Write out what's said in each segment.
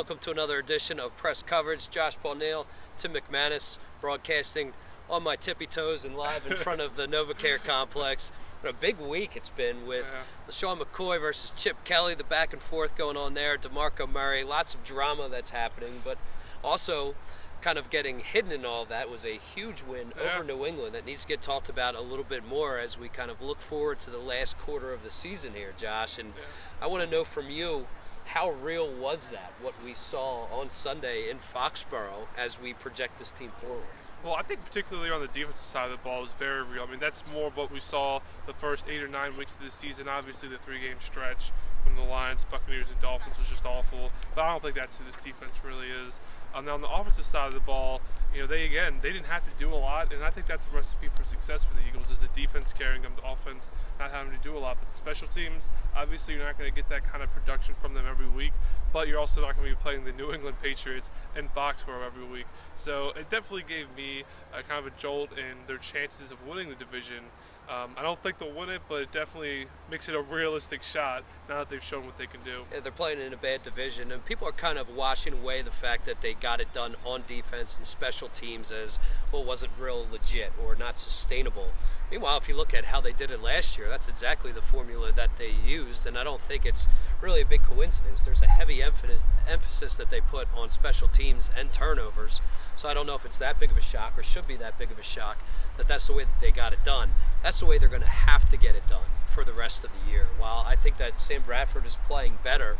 welcome to another edition of Press Coverage. Josh Paulneal, Tim McManus, broadcasting on my tippy toes and live in front of the NovaCare complex. What a big week it's been with LeSean McCoy versus Chip Kelly, the back and forth going on there, DeMarco Murray, lots of drama that's happening, but also kind of getting hidden in all that was a huge win over New England that needs to get talked about a little bit more as we kind of look forward to the last quarter of the season here, Josh. And I want to know from you, how real was that, what we saw on Sunday in Foxborough as we project this team forward? Well, I think particularly on the defensive side of the ball was very real. I mean, that's more of what we saw the first 8 or 9 weeks of the season. Obviously, the 3-game stretch from the Lions, Buccaneers, and Dolphins was just awful. But I don't think that's who this defense really is. Now, on the offensive side of the ball, they didn't have to do a lot, and I think that's a recipe for success for the Eagles, is the defense carrying them, the offense not having to do a lot. But the special teams, obviously you're not going to get that kind of production from them every week, but you're also not going to be playing the New England Patriots in Foxborough every week. So it definitely gave me kind of a jolt in their chances of winning the division. I don't think they'll win it, but it definitely makes it a realistic shot now that they've shown what they can do. Yeah, they're playing in a bad division, and people are kind of washing away the fact that they got it done on defense and special teams as, well, wasn't real legit or not sustainable. Meanwhile, if you look at how they did it last year, that's exactly the formula that they used, and I don't think it's really a big coincidence. There's a heavy emphasis that they put on special teams and turnovers, so I don't know if it's that big of a shock or should be that big of a shock that that's the way that they got it done. That's the way they're going to have to get it done for the rest of the year. While I think that Sam Bradford is playing better,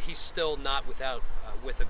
he's still not with a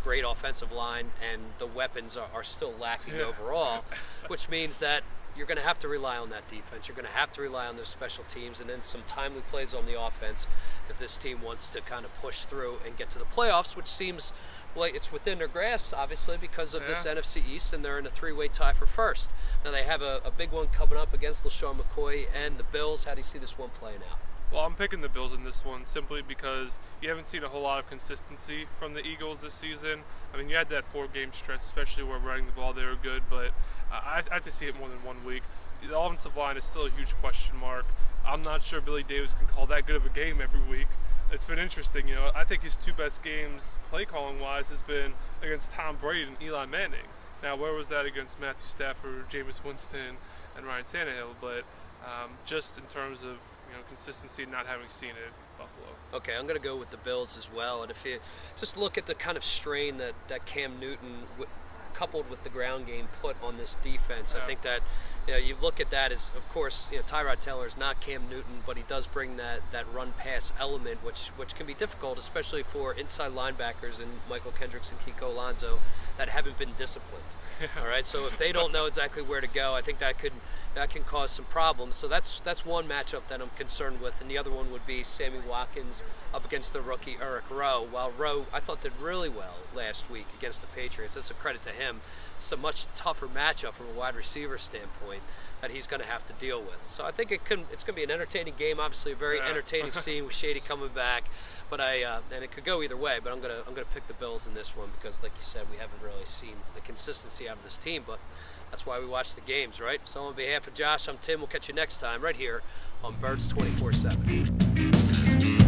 great offensive line, and the weapons are still lacking overall, which means that you're going to have to rely on that defense. You're going to have to rely on those special teams and then some timely plays on the offense if this team wants to kind of push through and get to the playoffs, which seems like it's within their grasp, obviously, because of this NFC East, and they're in a 3-way tie for first. Now, they have a big one coming up against LeSean McCoy and the Bills. How do you see this one playing out? Well, I'm picking the Bills in this one simply because you haven't seen a whole lot of consistency from the Eagles this season. I mean, you had that 4-game stretch, especially where running the ball, they were good, but I have to see it more than 1 week. The offensive line is still a huge question mark. I'm not sure Billy Davis can call that good of a game every week. It's been interesting, I think his 2 best games, play calling wise, has been against Tom Brady and Eli Manning. Now, where was that against Matthew Stafford, Jameis Winston, and Ryan Tannehill? But just in terms of consistency and not having seen it, Buffalo. Okay, I'm going to go with the Bills as well. And if you just look at the kind of strain that Cam Newton, coupled with the ground game, put on this defense, I think that you look at that as, of course, Tyrod Taylor is not Cam Newton, but he does bring that run-pass element, which can be difficult, especially for inside linebackers and Michael Kendricks and Kiko Alonso that haven't been disciplined. All right, so if they don't know exactly where to go, I think that can cause some problems. So that's one matchup that I'm concerned with, and the other one would be Sammy Watkins up against the rookie Eric Rowe. While Rowe, I thought, did really well last week against the Patriots. That's a credit to him. It's a much tougher matchup from a wide receiver standpoint that he's going to have to deal with. So I think it's going to be an entertaining game. Obviously, a very entertaining scene with Shady coming back, but and it could go either way. But I'm gonna pick the Bills in this one because, like you said, we haven't really seen the consistency out of this team. But that's why we watch the games, right? So on behalf of Josh, I'm Tim. We'll catch you next time right here on Birds 24/7.